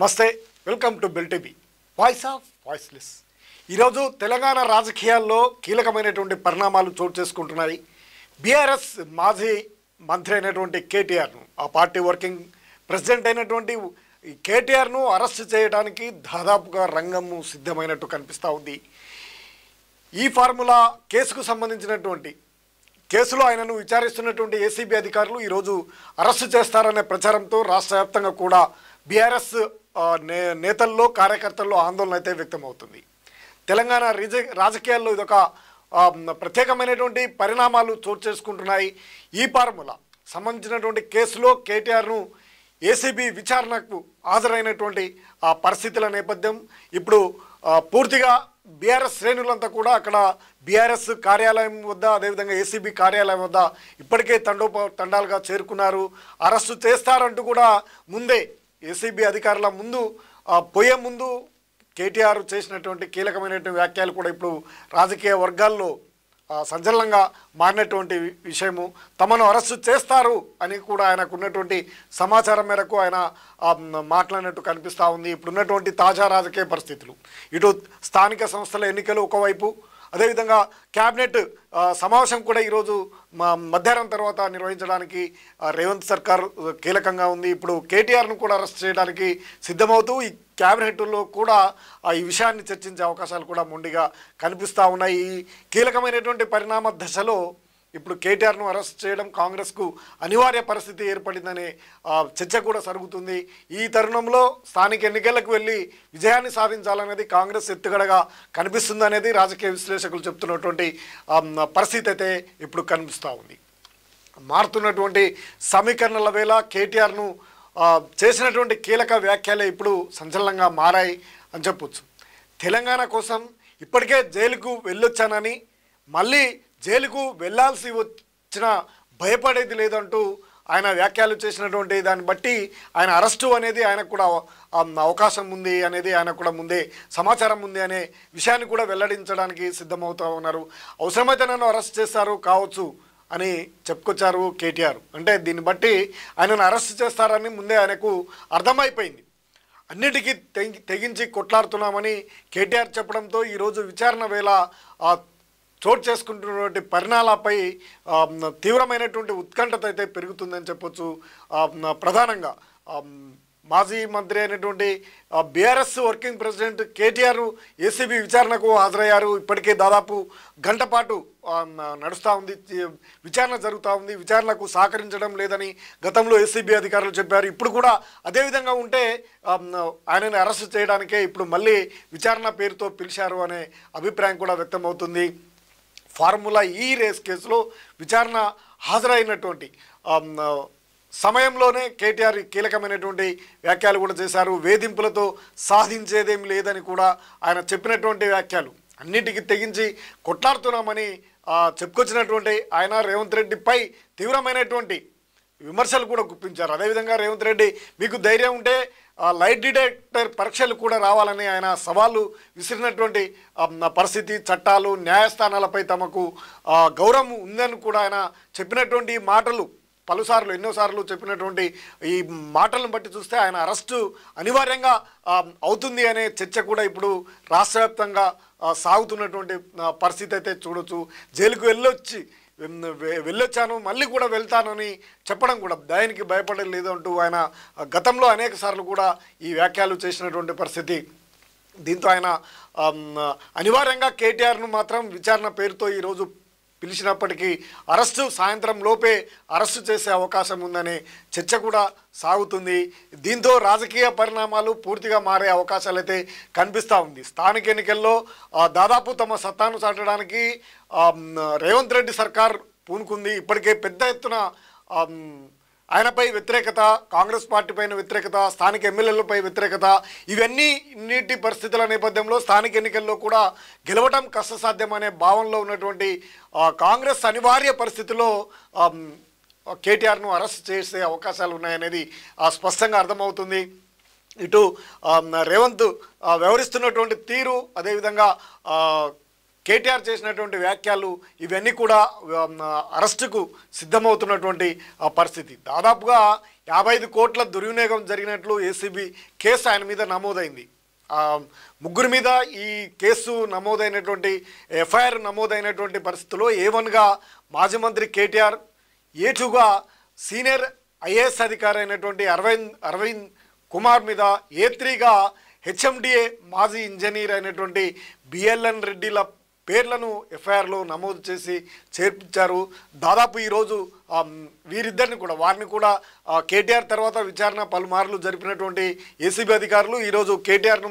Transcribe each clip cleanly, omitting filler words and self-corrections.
నమస్తే, welcome to bill TV voice of voiceless. ఈరోజు తెలంగాణ రాజకీయాల్లో కీలకమైనటువంటి పరిణామాలు చోటు చేసుకుంటున్నాయి. బీఆర్ఎస్ మాజీ మంత్రి అయినటువంటి కేటీఆర్ను, ఆ పార్టీ వర్కింగ్ ప్రెసిడెంట్ అయినటువంటి కేటీఆర్ను అరెస్ట్ చేయడానికి దాదాపుగా రంగము సిద్ధమైనట్టు కనిపిస్తూ ఉంది. ఈ ఫార్ములా కేసుకు సంబంధించినటువంటి కేసులో ఆయనను విచారిస్తున్నటువంటి ఏసీబీ అధికారులు ఈరోజు అరెస్టు చేస్తారనే ప్రచారంతో రాష్ట్ర వ్యాప్తంగా కూడా బీఆర్ఎస్ నేతల్లో కార్యకర్తల్లో ఆందోళన అయితే వ్యక్తమవుతుంది. తెలంగాణ రాజకీయాల్లో ఇదొక ప్రత్యేకమైనటువంటి పరిణామాలు చోటు చేసుకుంటున్నాయి. ఈ ఫార్ములా సంబంధించినటువంటి కేసులో కేటీఆర్ను ఏసీబీ విచారణకు హాజరైనటువంటి పరిస్థితుల నేపథ్యం ఇప్పుడు పూర్తిగా బీఆర్ఎస్ శ్రేణులంతా కూడా అక్కడ బీఆర్ఎస్ కార్యాలయం వద్ద, అదేవిధంగా ఏసీబీ కార్యాలయం వద్ద ఇప్పటికే తండాలుగా చేరుకున్నారు. అరెస్టు చేస్తారంటూ కూడా ముందే ఏసీబీ అధికారుల ముందు పోయే ముందు కేటీఆర్ చేసినటువంటి కీలకమైనటువంటి వ్యాఖ్యలు కూడా ఇప్పుడు రాజకీయ వర్గాల్లో సంచలనంగా మారినటువంటి విషయము. తమను అరెస్టు చేస్తారు అని కూడా ఆయనకు ఉన్నటువంటి సమాచారం మేరకు ఆయన మాట్లాడినట్టు కనిపిస్తూ ఉంది. ఇప్పుడున్నటువంటి తాజా రాజకీయ పరిస్థితులు, ఇటు స్థానిక సంస్థల ఎన్నికలు ఒకవైపు, అదేవిధంగా క్యాబినెట్ సమావేశం కూడా ఈరోజు మధ్యాహ్నం తర్వాత నిర్వహించడానికి రేవంత్ సర్కార్ కీలకంగా ఉంది. ఇప్పుడు కేటీఆర్ను కూడా అరెస్ట్ చేయడానికి సిద్ధమవుతూ ఈ క్యాబినెట్లో కూడా ఈ విషయాన్ని చర్చించే అవకాశాలు కూడా మొండిగా కనిపిస్తూ ఉన్నాయి. ఈ కీలకమైనటువంటి పరిణామ దశలో ఇప్పుడు కేటీఆర్ను అరెస్ట్ చేయడం కాంగ్రెస్కు అనివార్య పరిస్థితి ఏర్పడిందనే చర్చ కూడా జరుగుతుంది. ఈ తరుణంలో స్థానిక ఎన్నికలకు వెళ్ళి విజయాన్ని సాధించాలనేది కాంగ్రెస్ ఎత్తుగడగా కనిపిస్తుంది అనేది రాజకీయ విశ్లేషకులు చెప్తున్నటువంటి పరిస్థితి అయితే ఇప్పుడు కనిపిస్తూ ఉంది. మారుతున్నటువంటి సమీకరణల వేళ కేటీఆర్ను చేసినటువంటి కీలక వ్యాఖ్యలే ఇప్పుడు సంచలనంగా మారాయి అని చెప్పొచ్చు. తెలంగాణ కోసం ఇప్పటికే జైలుకు వెళ్ళొచ్చానని, మళ్ళీ జైలుకు వెళ్లాల్సి వచ్చిన భయపడేది లేదంటూ ఆయన వ్యాఖ్యలు చేసినటువంటి దాన్ని బట్టి ఆయన అరెస్టు అనేది ఆయనకు కూడా అవకాశం ఉంది అనేది ఆయనకు కూడా ముందే సమాచారం ఉంది అనే విషయాన్ని కూడా వెల్లడించడానికి సిద్ధమవుతూ ఉన్నారు. అవసరమైతే నన్ను అరెస్ట్ చేస్తారు కావచ్చు అని చెప్పుకొచ్చారు కేటీఆర్. అంటే దీన్ని బట్టి ఆయనను అరెస్ట్ చేస్తారని ముందే ఆయనకు అర్థమైపోయింది. అన్నిటికీ తెగించి కొట్లాడుతున్నామని కేటీఆర్ చెప్పడంతో ఈరోజు విచారణ వేళ చోటు చేసుకుంటున్నటువంటి పరిణామాలపై తీవ్రమైనటువంటి ఉత్కంఠత అయితే పెరుగుతుందని చెప్పొచ్చు. ప్రధానంగా మాజీ మంత్రి అయినటువంటి BRS working president KTR ACB విచారణకు హాజరయ్యారు. ఇప్పటికే దాదాపు గంట పాటు నడుస్తూ ఉంది, విచారణ జరుగుతూ ఉంది. విచారణకు సహకరించడం లేదని గతంలో ఏసీబీ అధికారులు చెప్పారు. ఇప్పుడు కూడా అదేవిధంగా ఉంటే ఆయనని అరెస్ట్ చేయడానికే ఇప్పుడు మళ్ళీ విచారణ పేరుతో పిలిచారు అనే అభిప్రాయం కూడా వ్యక్తమవుతుంది. ఫార్ములా ఈ రేస్ కేసులో విచారణ హాజరైనటువంటి సమయంలోనే కేటీఆర్ కీలకమైనటువంటి వ్యాఖ్యలు కూడా చేశారు. వేధింపులతో సాధించేదేం లేదని కూడా ఆయన చెప్పినటువంటి వ్యాఖ్యలు, అన్నిటికీ తెగించి కొట్లాడుతున్నామని చెప్పుకొచ్చినటువంటి ఆయన రేవంత్ రెడ్డిపై తీవ్రమైనటువంటి విమర్శలు కూడా గుప్పించారు. అదేవిధంగా రేవంత్ రెడ్డి, మీకు ధైర్యం ఉంటే లైట్ డిటెక్టర్ పరీక్షలు కూడా రావాలని ఆయన సవాళ్ళు విసిరినటువంటి పరిస్థితి. చట్టాలు, న్యాయస్థానాలపై తమకు గౌరవం ఉందని కూడా ఆయన చెప్పినటువంటి మాటలు, పలుసార్లు ఎన్నోసార్లు చెప్పినటువంటి ఈ మాటలను బట్టి చూస్తే ఆయన అరెస్టు అనివార్యంగా అవుతుంది అనే చర్చ కూడా ఇప్పుడు రాష్ట్ర వ్యాప్తంగా సాగుతున్నటువంటి పరిస్థితి అయితే చూడొచ్చు. జైలుకు వెళ్ళొచ్చాను, మళ్ళీ కూడా వెళ్తానని చెప్పడం కూడా దానికి భయపడలేదు అంటూ ఆయన గతంలో అనేక సార్లు కూడా ఈ వ్యాఖ్యలు చేసినటువంటి పరిస్థితి. దీంతో ఆయన అనివార్యంగా కేటీఆర్ను మాత్రం విచారణ పేరుతో ఈరోజు పిలిచినప్పటికీ అరెస్టు సాయంత్రం లోపే అరెస్టు చేసే అవకాశం ఉందనే చర్చ కూడా సాగుతుంది. దీంతో రాజకీయ పరిణామాలు పూర్తిగా మారే అవకాశాలు అయితే కనిపిస్తూ ఉంది. స్థానిక ఎన్నికల్లో దాదాపు తమ సత్తాను చాటడానికి రేవంత్ రెడ్డి సర్కార్ పూనుకుంది. ఇప్పటికే పెద్ద ఎత్తున ఆయనపై వ్యతిరేకత, కాంగ్రెస్ పార్టీ పైన వ్యతిరేకత, స్థానిక ఎమ్మెల్యేలపై వ్యతిరేకత, ఇవన్నీ పరిస్థితుల నేపథ్యంలో స్థానిక ఎన్నికల్లో కూడా గెలవడం కష్టసాధ్యమనే భావనలో ఉన్నటువంటి కాంగ్రెస్ అనివార్య పరిస్థితిలో కేటీఆర్ను అరెస్ట్ చేసే అవకాశాలు ఉన్నాయనేది స్పష్టంగా అర్థమవుతుంది. ఇటు రేవంత్ వ్యవహరిస్తున్నటువంటి తీరు, అదేవిధంగా కేటీఆర్ చేసినటువంటి వ్యాఖ్యలు ఇవన్నీ కూడా అరెస్టుకు సిద్ధమవుతున్నటువంటి పరిస్థితి. దాదాపుగా 55 కోట్ల దుర్వినియోగం జరిగినట్లు ఏసీబీ కేసు ఆయన మీద నమోదైంది. ముగ్గురు మీద ఈ కేసు నమోదైనటువంటి ఎఫ్ఐఆర్ నమోదైనటువంటి పరిస్థితుల్లో A1గా మాజీ మంత్రి కేటీఆర్, A2గా సీనియర్ ఐఏఎస్ అధికారి అయినటువంటి అరవింద్ కుమార్ మీద, A3గా హెచ్ఎండిఏ మాజీ ఇంజనీర్ అయినటువంటి బిఎల్ఎన్ రెడ్డిల పేర్లను ఎఫ్ఐఆర్లో నమోదు చేసి చేర్పించారు. దాదాపు ఈరోజు వీరిద్దరిని కూడా వారిని కూడా కేటీఆర్ తర్వాత విచారణ పలుమార్లు జరిపినటువంటి ఏసీబీ అధికారులు ఈరోజు కేటీఆర్ను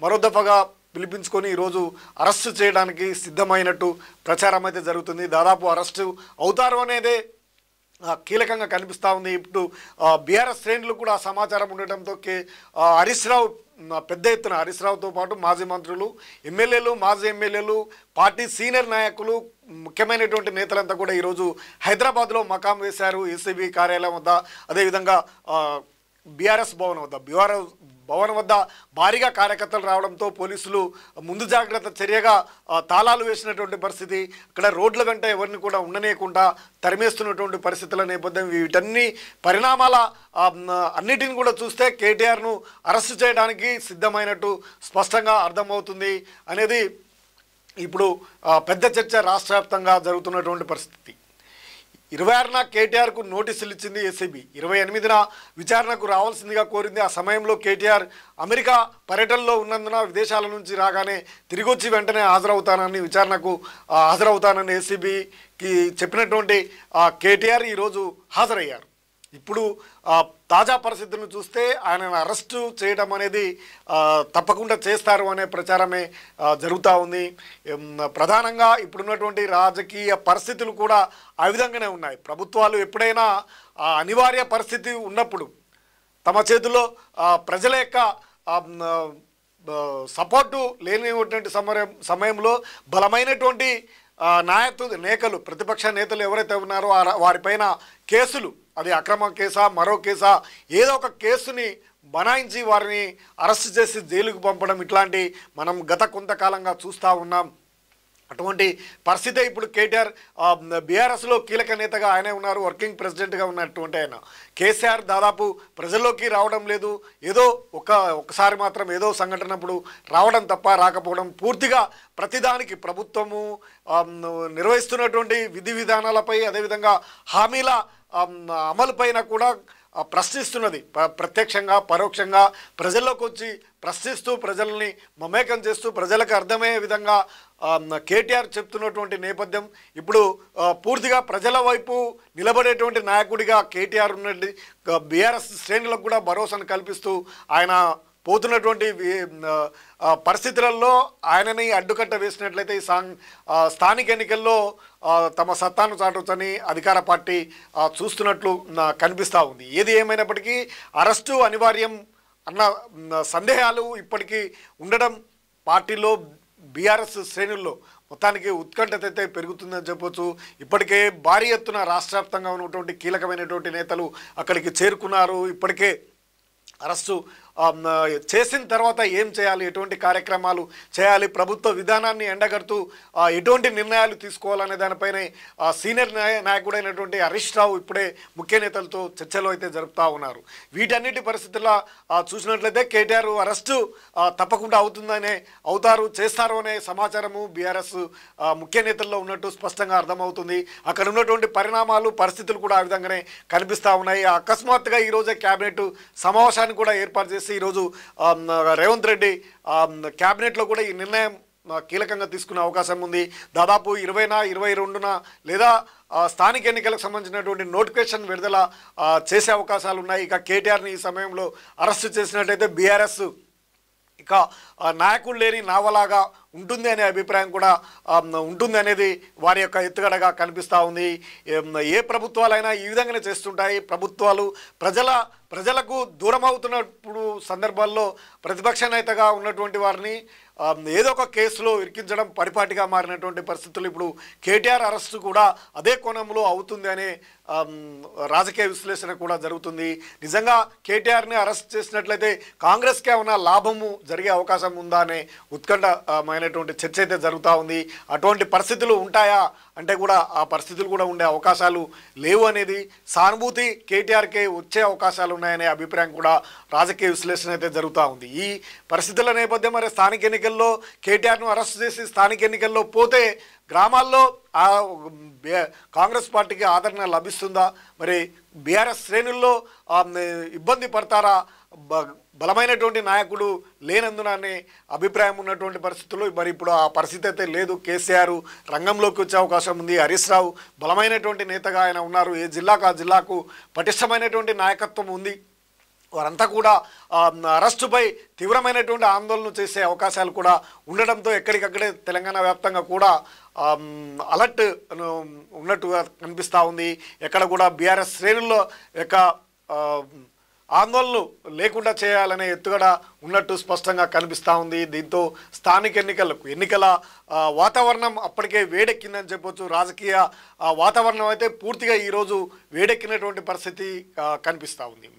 మరో దఫగా పిలిపించుకొని ఈరోజు అరెస్టు చేయడానికి సిద్ధమైనట్టు ప్రచారం అయితే జరుగుతుంది. దాదాపు అరెస్టు అవుతారు అనేదే కీలకంగా కనిపిస్తూ ఉంది. ఇప్పుడు బీఆర్ఎస్ శ్రేణులు కూడా సమాచారం ఉండటంతో హరీష్ రావు పెద్ద ఎత్తున హరీష్ రావుతో పాటు మాజీ మంత్రులు, ఎమ్మెల్యేలు, మాజీ ఎమ్మెల్యేలు, పార్టీ సీనియర్ నాయకులు, ముఖ్యమైనటువంటి నేతలంతా కూడా ఈరోజు హైదరాబాద్లో మకాం వేశారు. ఏసీబీ కార్యాలయం వద్ద, అదేవిధంగా బీఆర్ఎస్ భవన్ వద్ద భారీగా కార్యకర్తలు రావడంతో పోలీసులు ముందు జాగ్రత్త చర్యగా తాళాలు వేసినటువంటి పరిస్థితి. అక్కడ రోడ్ల వెంట ఎవరిని కూడా ఉండనేయకుండా తరిమేస్తున్నటువంటి పరిస్థితుల నేపథ్యం, వీటన్ని పరిణామాల అన్నిటిని కూడా చూస్తే కేటీఆర్ను అరెస్టు చేయడానికి సిద్ధమైనట్టు స్పష్టంగా అర్థమవుతుంది అనేది ఇప్పుడు పెద్ద చర్చ రాష్ట్ర వ్యాప్తంగా జరుగుతున్నటువంటి పరిస్థితి. 26న కేటీఆర్కు నోటీసులు ఇచ్చింది ఏసీబీ. 28న విచారణకు రావాల్సిందిగా కోరింది. ఆ సమయంలో కేటీఆర్ అమెరికా పర్యటనలో ఉన్నందున విదేశాల నుంచి రాగానే తిరిగి వచ్చి వెంటనే విచారణకు హాజరవుతానని ఏసీబీకి చెప్పినటువంటి కేటీఆర్ ఈరోజు హాజరయ్యారు. ఇప్పుడు తాజా పరిస్థితులను చూస్తే ఆయనను అరెస్టు చేయడం అనేది తప్పకుండా చేస్తారు అనే ప్రచారమే జరుగుతూ ఉంది. ప్రధానంగా ఇప్పుడున్నటువంటి రాజకీయ పరిస్థితులు కూడా ఆ విధంగానే ఉన్నాయి. ప్రభుత్వాలు ఎప్పుడైనా అనివార్య పరిస్థితి ఉన్నప్పుడు తమ చేతుల్లో ప్రజల యొక్క సపోర్టు లేనిటువంటి సమయంలో బలమైనటువంటి నేతలు, ప్రతిపక్ష నేతలు ఎవరైతే ఉన్నారో వారిపైన కేసులు, అది అక్రమ కేసా మరో కేసా, ఏదో ఒక కేసుని బనాయించి వారిని అరెస్ట్ చేసి జైలుకు పంపడం, ఇట్లాంటి మనం గత కొంతకాలంగా చూస్తూ ఉన్నాం. అటువంటి పరిస్థితే ఇప్పుడు కేటీఆర్ బీఆర్ఎస్లో కీలక నేతగా ఆయనే ఉన్నారు, వర్కింగ్ ప్రెసిడెంట్గా ఉన్నటువంటి ఆయన. కేసీఆర్ దాదాపు ప్రజల్లోకి రావడం లేదు, ఏదో ఒకసారి మాత్రం ఏదో సంఘటనప్పుడు రావడం తప్ప రాకపోవడం. పూర్తిగా ప్రతిదానికి ప్రభుత్వము నిర్వహిస్తున్నటువంటి విధి విధానాలపై, అదేవిధంగా హామీల అమలుపైన కూడా ప్రశ్నిస్తున్నది. ప్రత్యక్షంగా పరోక్షంగా ప్రజల్లోకి వచ్చి ప్రశ్నిస్తూ ప్రజల్ని మమేకం చేస్తూ ప్రజలకు అర్థమయ్యే విధంగా కేటీఆర్ చెప్తున్నటువంటి నేపథ్యం. ఇప్పుడు పూర్తిగా ప్రజల వైపు నిలబడేటువంటి నాయకుడిగా కేటీఆర్ ఉన్నది. బీఆర్ఎస్ శ్రేణులకు కూడా భరోసాను కల్పిస్తూ ఆయన పోతున్నటువంటి పరిస్థితులలో ఆయనని అడ్డుకట్ట వేసినట్లయితే ఈ స్థానిక ఎన్నికల్లో తమ సత్తాను చాటొచ్చని అధికార పార్టీ చూస్తున్నట్లు కనిపిస్తూ ఉంది. ఏది ఏమైనప్పటికీ అరెస్టు అనివార్యం అన్న సందేహాలు ఇప్పటికీ ఉండడం పార్టీలో బీఆర్ఎస్ శ్రేణుల్లో మొత్తానికి ఉత్కంఠత అయితే పెరుగుతుందని చెప్పొచ్చు. ఇప్పటికే భారీ ఎత్తున రాష్ట్ర వ్యాప్తంగా ఉన్నటువంటి కీలకమైనటువంటి నేతలు అక్కడికి చేరుకున్నారు. ఇప్పటికే అరెస్టు చేసిన తర్వాత ఏం చేయాలి, ఎటువంటి కార్యక్రమాలు చేయాలి, ప్రభుత్వ విధానాన్ని ఎండగడుతూ ఎటువంటి నిర్ణయాలు తీసుకోవాలనే దానిపైనే సీనియర్ నాయకుడైనటువంటి హరీష్ రావు ఇప్పుడే ముఖ్య నేతలతో చర్చలు అయితే జరుపుతూ ఉన్నారు. వీటన్నిటి పరిస్థితుల్లో చూసినట్లయితే కేటీఆర్ అరెస్టు తప్పకుండా చేస్తారు అనే సమాచారము బీఆర్ఎస్ ముఖ్య నేతల్లో ఉన్నట్టు స్పష్టంగా అర్థమవుతుంది. అక్కడ ఉన్నటువంటి పరిస్థితులు కూడా ఆ విధంగానే కనిపిస్తూ ఉన్నాయి. అకస్మాత్తుగా ఈరోజే క్యాబినెట్ సమావేశాన్ని కూడా ఏర్పాటు చేసి ఈరోజు రేవంత్ రెడ్డి క్యాబినెట్లో కూడా ఈ నిర్ణయం కీలకంగా తీసుకునే అవకాశం ఉంది. దాదాపు 20న 22న లేదా స్థానిక ఎన్నికలకు సంబంధించినటువంటి నోటిఫికేషన్ విడుదల చేసే అవకాశాలు ఉన్నాయి. ఇక కేటీఆర్ని ఈ సమయంలో అరెస్టు చేసినట్టయితే బీఆర్ఎస్ ఇక నాయకుడు లేని నావలాగా ఉంటుంది అనే అభిప్రాయం కూడా ఉంటుంది అనేది వారి యొక్క ఎత్తుగడగా కనిపిస్తూ ఉంది. ఏ ప్రభుత్వాలైనా ఈ విధంగానే చేస్తుంటాయి. ప్రభుత్వాలు ప్రజలకు దూరం అవుతున్నప్పుడు సందర్భాల్లో ప్రతిపక్ష నేతగా ఉన్నటువంటి వారిని ఏదో ఒక కేసులో ఇరికించడం పరిపాటిగా మారినటువంటి పరిస్థితులు ఇప్పుడు కేటీఆర్ అరెస్టు కూడా అదే కోణంలో అవుతుంది అనే రాజకీయ విశ్లేషణ కూడా జరుగుతుంది. నిజంగా కేటీఆర్ని అరెస్ట్ చేసినట్లయితే కాంగ్రెస్కి ఏమైనా లాభము జరిగే అవకాశం ఉందా అనే ఉత్కంఠమైనటువంటి చర్చ అయితే జరుగుతూ ఉంది. అటువంటి పరిస్థితులు ఉంటాయా అంటే కూడా ఆ పరిస్థితులు కూడా ఉండే అవకాశాలు లేవు అనేది, సానుభూతి కేటీఆర్కే వచ్చే అవకాశాలు ఉన్నాయనే అభిప్రాయం కూడా రాజకీయ విశ్లేషణ అయితే జరుగుతూ ఉంది. ఈ పరిస్థితుల నేపథ్యం మరి స్థానిక ఎన్నికల్లో కేటీఆర్ను అరెస్ట్ చేసి స్థానిక ఎన్నికల్లో పోతే గ్రామాల్లో కాంగ్రెస్ పార్టీకి ఆదరణ లభిస్తుందా, మరి బీఆర్ఎస్ శ్రేణుల్లో ఇబ్బంది పడతారా, బలమైనటువంటి నాయకుడు లేనందున అనే అభిప్రాయం ఉన్నటువంటి పరిస్థితుల్లో మరి ఇప్పుడు ఆ పరిస్థితి అయితే లేదు. కేసీఆర్ రంగంలోకి వచ్చే అవకాశం ఉంది. హరీష్ రావు బలమైనటువంటి నేతగా ఆయన ఉన్నారు. ఏ జిల్లాకు ఆ జిల్లాకు పటిష్టమైనటువంటి నాయకత్వం ఉంది. వారంతా కూడా అరెస్టుపై తీవ్రమైనటువంటి ఆందోళన చేసే అవకాశాలు కూడా ఉండడంతో ఎక్కడికక్కడే తెలంగాణ వ్యాప్తంగా కూడా అలర్ట్ ఉన్నట్టుగా కనిపిస్తూ ఉంది. ఎక్కడ కూడా బీఆర్ఎస్ శ్రేణుల్లో యొక్క ఆందోళనలు లేకుండా చేయాలనే ఎత్తుగడ ఉన్నట్టు స్పష్టంగా కనిపిస్తూ ఉంది. దీంతో స్థానిక ఎన్నికల వాతావరణం అప్పటికే వేడెక్కిందని చెప్పొచ్చు. రాజకీయ వాతావరణం అయితే పూర్తిగా ఈరోజు వేడెక్కినటువంటి పరిస్థితి కనిపిస్తూ ఉంది.